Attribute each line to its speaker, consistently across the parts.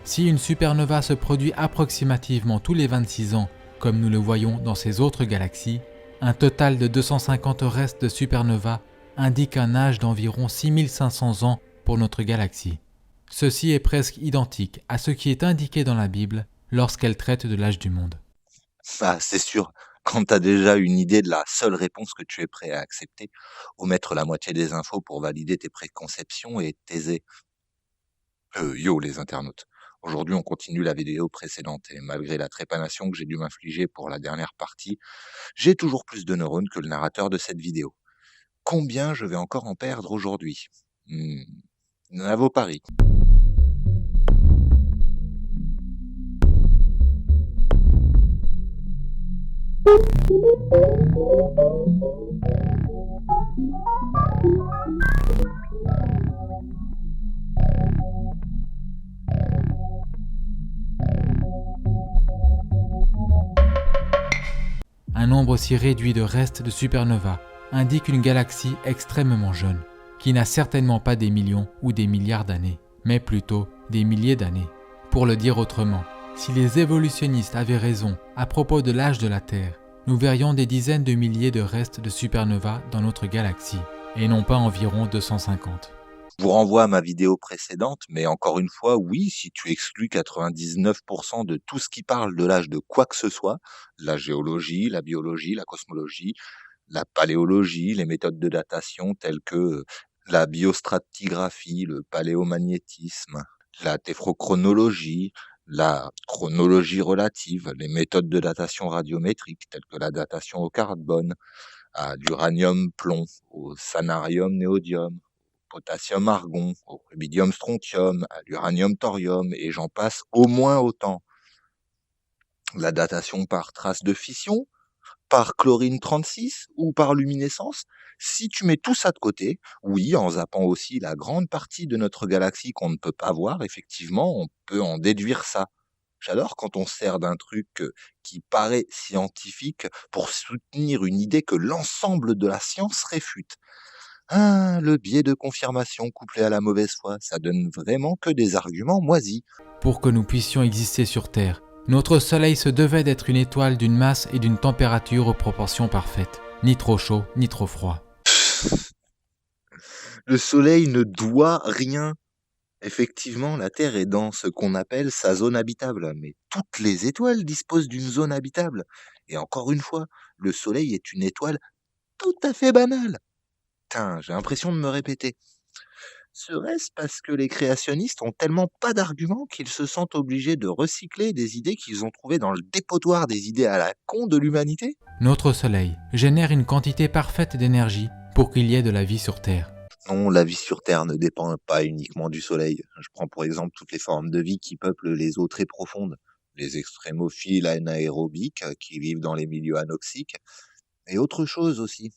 Speaker 1: Si une supernova se produit approximativement tous les 26 ans, comme nous le voyons dans ces autres galaxies, un total de 250 restes de supernova indique un âge d'environ 6500 ans pour notre galaxie. Ceci est presque identique à ce qui est indiqué dans la Bible lorsqu'elle traite de l'âge du monde.
Speaker 2: Ah, c'est sûr, quand tu as déjà une idée de la seule réponse que tu es prêt à accepter, omettre la moitié des infos pour valider tes préconceptions est aisé. Yo les internautes. Aujourd'hui, on continue la vidéo précédente et malgré la trépanation que j'ai dû m'infliger pour la dernière partie, j'ai toujours plus de neurones que le narrateur de cette vidéo. Combien je vais encore en perdre aujourd'hui? Hmm, À vos paris.
Speaker 1: Un nombre si réduit de restes de supernova indique une galaxie extrêmement jeune, qui n'a certainement pas des millions ou des milliards d'années, mais plutôt des milliers d'années. Pour le dire autrement, si les évolutionnistes avaient raison à propos de l'âge de la Terre, nous verrions des dizaines de milliers de restes de supernova dans notre galaxie, et non pas environ 250.
Speaker 2: Je vous renvoie à ma vidéo précédente, mais encore une fois, oui, si tu exclus 99% de tout ce qui parle de l'âge de quoi que ce soit, la géologie, la biologie, la cosmologie, la paléologie, les méthodes de datation telles que la biostratigraphie, le paléomagnétisme, la téphrochronologie, la chronologie relative, les méthodes de datation radiométrique telles que la datation au carbone, à l'uranium-plomb, au sanarium-néodyme, potassium-argon, au rubidium-strontium, à l'uranium-thorium, et j'en passe au moins autant. La datation par trace de fission, par chlorine 36 ou par luminescence, si tu mets tout ça de côté, oui, en zappant aussi la grande partie de notre galaxie qu'on ne peut pas voir, effectivement, on peut en déduire ça. J'adore quand on sert d'un truc qui paraît scientifique pour soutenir une idée que l'ensemble de la science réfute. Ah, le biais de confirmation couplé à la mauvaise foi, ça donne vraiment que des arguments moisis.
Speaker 1: Pour que nous puissions exister sur Terre, notre Soleil se devait d'être une étoile d'une masse et d'une température aux proportions parfaites, ni trop chaud, ni trop froid.
Speaker 2: Le Soleil ne doit rien. Effectivement, la Terre est dans ce qu'on appelle sa zone habitable, mais toutes les étoiles disposent d'une zone habitable. Et encore une fois, le Soleil est une étoile tout à fait banale. Putain, j'ai l'impression de me répéter. Serait-ce parce que les créationnistes ont tellement pas d'arguments qu'ils se sentent obligés de recycler des idées qu'ils ont trouvées dans le dépotoir des idées à la con de l'humanité?
Speaker 1: Notre Soleil génère une quantité parfaite d'énergie pour qu'il y ait de la vie sur Terre.
Speaker 2: Non, la vie sur Terre ne dépend pas uniquement du Soleil. Je prends pour exemple toutes les formes de vie qui peuplent les eaux très profondes, les extrémophiles anaérobiques qui vivent dans les milieux anoxiques, et autre chose aussi.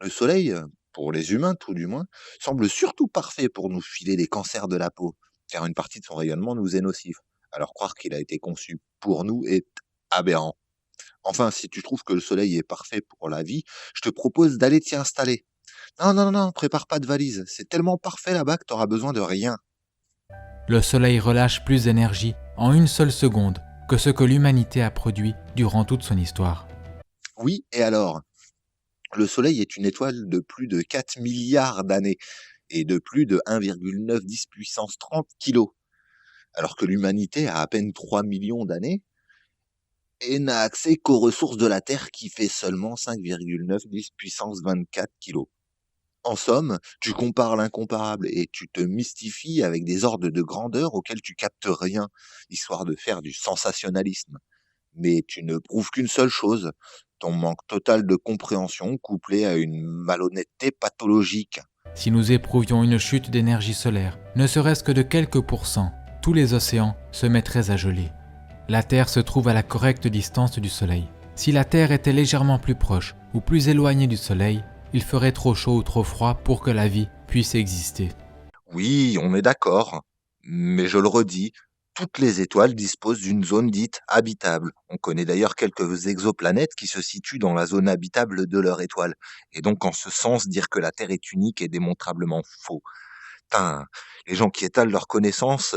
Speaker 2: Le Soleil, pour les humains tout du moins, semble surtout parfait pour nous filer des cancers de la peau, car une partie de son rayonnement nous est nocif. Alors croire qu'il a été conçu pour nous est aberrant. Enfin, si tu trouves que le Soleil est parfait pour la vie, je te propose d'aller t'y installer. Non, non, non, prépare pas de valise. C'est tellement parfait là-bas que t'auras besoin de rien.
Speaker 1: Le Soleil relâche plus d'énergie en une seule seconde que ce que l'humanité a produit durant toute son histoire.
Speaker 2: Oui, et alors? Le Soleil est une étoile de plus de 4 milliards d'années et de plus de 1,910 puissance 30 kilos, alors que l'humanité a à peine 3 millions d'années et n'a accès qu'aux ressources de la Terre qui fait seulement 5,910 puissance 24 kilos. En somme, tu compares l'incomparable et tu te mystifies avec des ordres de grandeur auxquels tu captes rien, histoire de faire du sensationnalisme. Mais tu ne prouves qu'une seule chose, ton manque total de compréhension couplé à une malhonnêteté pathologique.
Speaker 1: Si nous éprouvions une chute d'énergie solaire, ne serait-ce que de quelques pourcents, tous les océans se mettraient à geler. La Terre se trouve à la correcte distance du Soleil. Si la Terre était légèrement plus proche ou plus éloignée du Soleil, il ferait trop chaud ou trop froid pour que la vie puisse exister.
Speaker 2: Oui, on est d'accord, mais je le redis, toutes les étoiles disposent d'une zone dite habitable. On connaît d'ailleurs quelques exoplanètes qui se situent dans la zone habitable de leur étoile. Et donc, en ce sens, dire que la Terre est unique est démontrablement faux. Putain, les gens qui étalent leurs connaissances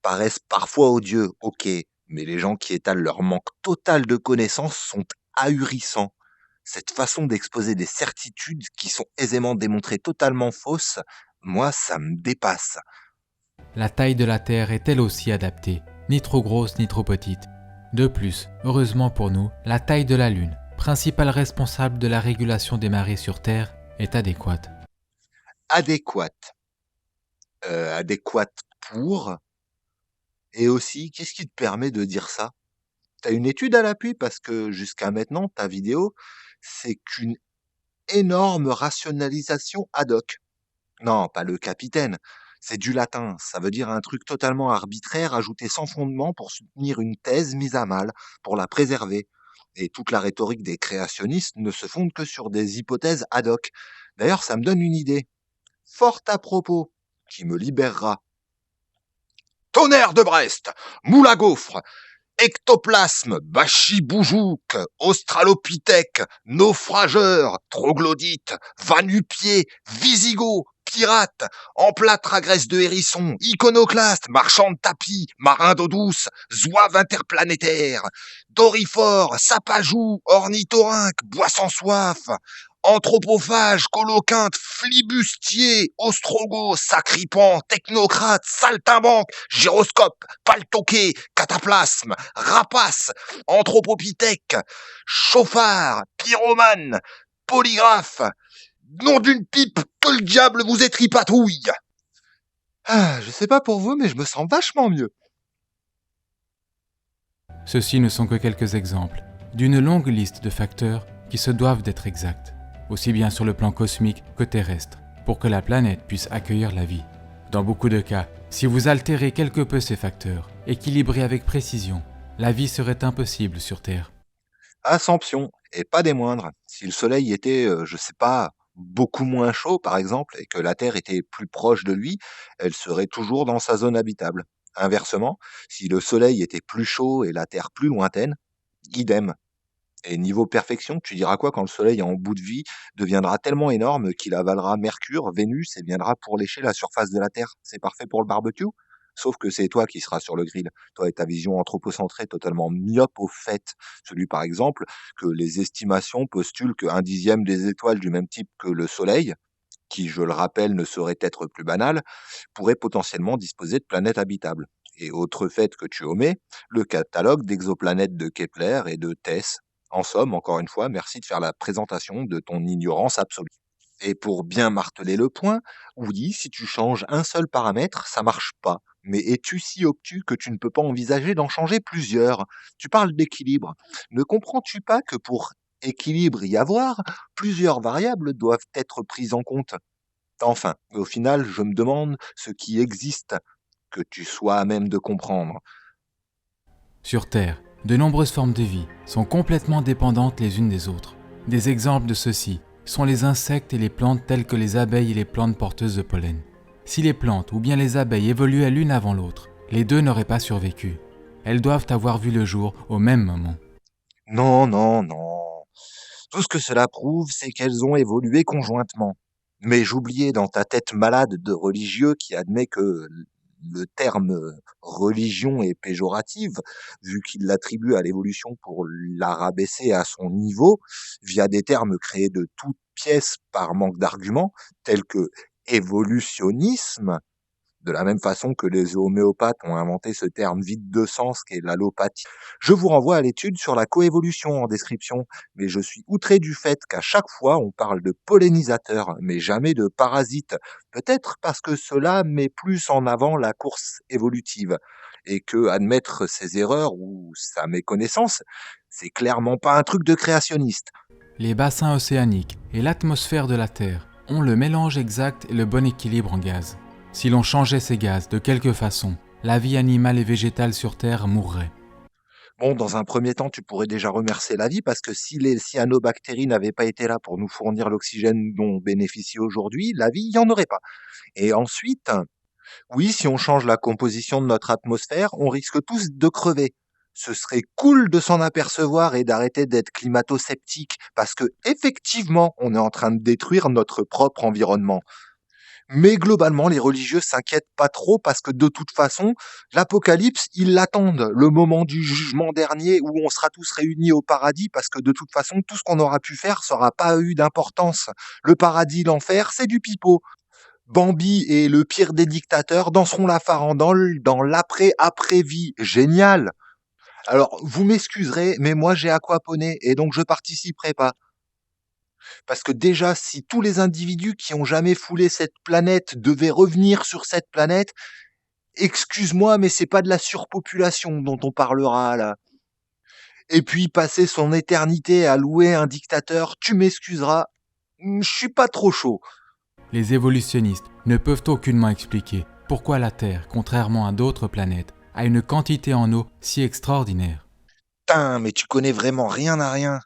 Speaker 2: paraissent parfois odieux, ok, mais les gens qui étalent leur manque total de connaissances sont ahurissants. Cette façon d'exposer des certitudes qui sont aisément démontrées totalement fausses, moi, ça me dépasse.
Speaker 1: La taille de la Terre est elle aussi adaptée, ni trop grosse ni trop petite. De plus, heureusement pour nous, la taille de la Lune, principal responsable de la régulation des marées sur Terre, est adéquate.
Speaker 2: Adéquate. Adéquate pour. Et aussi, qu'est-ce qui te permet de dire ça? T'as une étude à l'appui parce que jusqu'à maintenant, ta vidéo, c'est qu'une énorme rationalisation ad hoc. Non, pas le capitaine. C'est du latin. Ça veut dire un truc totalement arbitraire ajouté sans fondement pour soutenir une thèse mise à mal, pour la préserver. Et toute la rhétorique des créationnistes ne se fonde que sur des hypothèses ad hoc. D'ailleurs, ça me donne une idée. Fort à propos, qui me libérera. Tonnerre de Brest, moule à gaufres, ectoplasme, bachiboujouk, australopithèque, naufrageur, troglodyte, vanupier, visigoth, pirate, emplâtre à graisse de hérisson, iconoclaste, marchand de tapis, marin d'eau douce, zouave interplanétaire, dorifore, sapajou, ornithorynque, bois sans soif, anthropophage, coloquinte, flibustier, ostrogoth, sacripant, technocrate, saltimbanque, gyroscope, paltoqué, cataplasme, rapace, anthropopithèque, chauffard, pyromane, polygraphe, nom d'une pipe, que le diable vous étripatouille. Ah, je sais pas pour vous, mais je me sens vachement mieux.
Speaker 1: Ceux-ci ne sont que quelques exemples d'une longue liste de facteurs qui se doivent d'être exacts, aussi bien sur le plan cosmique que terrestre, pour que la planète puisse accueillir la vie. Dans beaucoup de cas, si vous altérez quelque peu ces facteurs, équilibrés avec précision, la vie serait impossible sur Terre.
Speaker 2: Assomption, et pas des moindres. Si le Soleil était, je sais pas, beaucoup moins chaud, par exemple, et que la Terre était plus proche de lui, elle serait toujours dans sa zone habitable. Inversement, si le Soleil était plus chaud et la Terre plus lointaine, idem. Et niveau perfection, tu diras quoi quand le Soleil en bout de vie deviendra tellement énorme qu'il avalera Mercure, Vénus et viendra pour lécher la surface de la Terre? C'est parfait pour le barbecue? Sauf que c'est toi qui seras sur le grill, toi et ta vision anthropocentrée totalement myope au fait. Celui par exemple que les estimations postulent qu'un dixième des étoiles du même type que le Soleil, qui je le rappelle ne saurait être plus banal, pourrait potentiellement disposer de planètes habitables. Et autre fait que tu omets, le catalogue d'exoplanètes de Kepler et de TESS. En somme, encore une fois, merci de faire la présentation de ton ignorance absolue. Et pour bien marteler le point, oui, si tu changes un seul paramètre, ça marche pas. Mais es-tu si obtus que tu ne peux pas envisager d'en changer plusieurs? Tu parles d'équilibre. Ne comprends-tu pas que pour équilibre y avoir, plusieurs variables doivent être prises en compte? Enfin, au final, je me demande ce qui existe que tu sois à même de comprendre.
Speaker 1: Sur Terre, de nombreuses formes de vie sont complètement dépendantes les unes des autres. Des exemples de ceux-ci sont les insectes et les plantes telles que les abeilles et les plantes porteuses de pollen. Si les plantes ou bien les abeilles évoluaient l'une avant l'autre, les deux n'auraient pas survécu. Elles doivent avoir vu le jour au même moment.
Speaker 2: Non, non, non. Tout ce que cela prouve, c'est qu'elles ont évolué conjointement. Mais j'oubliais dans ta tête malade de religieux qui admet que le terme religion est péjoratif, vu qu'il l'attribue à l'évolution pour la rabaisser à son niveau, via des termes créés de toutes pièces par manque d'arguments, tels que évolutionnisme, de la même façon que les homéopathes ont inventé ce terme vide de sens qu'est l'allopathie. Je vous renvoie à l'étude sur la coévolution en description, mais je suis outré du fait qu'à chaque fois on parle de pollinisateurs, mais jamais de parasites. Peut-être parce que cela met plus en avant la course évolutive, et que admettre ses erreurs ou sa méconnaissance, c'est clairement pas un truc de créationniste.
Speaker 1: Les bassins océaniques et l'atmosphère de la Terre ont le mélange exact et le bon équilibre en gaz. Si l'on changeait ces gaz de quelque façon, la vie animale et végétale sur Terre mourrait.
Speaker 2: Bon, dans un premier temps, tu pourrais déjà remercier la vie parce que si les cyanobactéries n'avaient pas été là pour nous fournir l'oxygène dont on bénéficie aujourd'hui, la vie, il n'y en aurait pas. Et ensuite, oui, si on change la composition de notre atmosphère, on risque tous de crever. Ce serait cool de s'en apercevoir et d'arrêter d'être climato-sceptique parce que effectivement, on est en train de détruire notre propre environnement. Mais globalement, les religieux s'inquiètent pas trop parce que de toute façon, l'apocalypse, ils l'attendent, le moment du jugement dernier où on sera tous réunis au paradis parce que de toute façon, tout ce qu'on aura pu faire, ça aura pas eu d'importance. Le paradis, l'enfer, c'est du pipeau. Bambi et le pire des dictateurs danseront la farandole dans l'après-après-vie. Génial! Alors, vous m'excuserez, mais moi j'ai aquaponé et donc je participerai pas. Parce que déjà, si tous les individus qui ont jamais foulé cette planète devaient revenir sur cette planète, excuse-moi, mais c'est pas de la surpopulation dont on parlera là. Et puis passer son éternité à louer un dictateur, tu m'excuseras, je suis pas trop chaud.
Speaker 1: Les évolutionnistes ne peuvent aucunement expliquer pourquoi la Terre, contrairement à d'autres planètes, a une quantité en eau si extraordinaire.
Speaker 2: Putain, mais tu connais vraiment rien à rien.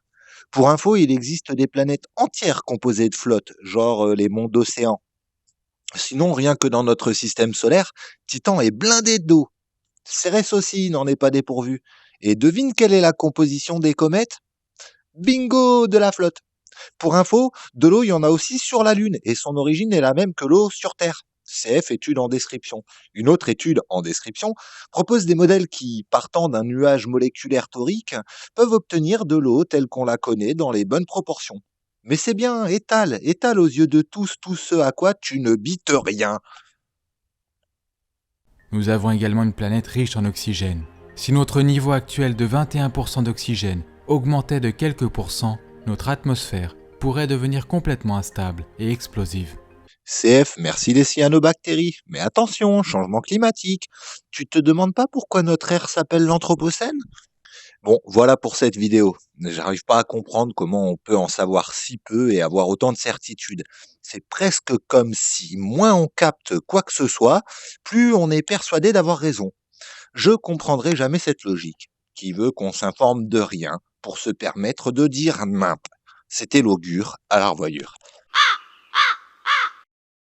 Speaker 2: Pour info, il existe des planètes entières composées de flottes, genre les monts d'océan. Sinon, rien que dans notre système solaire, Titan est blindé d'eau. Cérès aussi n'en est pas dépourvu. Et devine quelle est la composition des comètes? Bingo, de la flotte. Pour info, de l'eau, il y en a aussi sur la Lune, et son origine est la même que l'eau sur Terre. CF étude en description. Une autre étude en description propose des modèles qui, partant d'un nuage moléculaire torique, peuvent obtenir de l'eau telle qu'on la connaît dans les bonnes proportions. Mais c'est bien, étale aux yeux de tous tout ce à quoi tu ne bites rien.
Speaker 1: Nous avons également une planète riche en oxygène. Si notre niveau actuel de 21% d'oxygène augmentait de quelques pourcents, notre atmosphère pourrait devenir complètement instable et explosive.
Speaker 2: CF, merci les cyanobactéries. Mais attention, changement climatique. Tu te demandes pas pourquoi notre ère s'appelle l'Anthropocène? Bon, voilà pour cette vidéo. J'arrive pas à comprendre comment on peut en savoir si peu et avoir autant de certitudes. C'est presque comme si moins on capte quoi que ce soit, plus on est persuadé d'avoir raison. Je comprendrai jamais cette logique, qui veut qu'on s'informe de rien pour se permettre de dire nimp. C'était l'augure à la revoyure.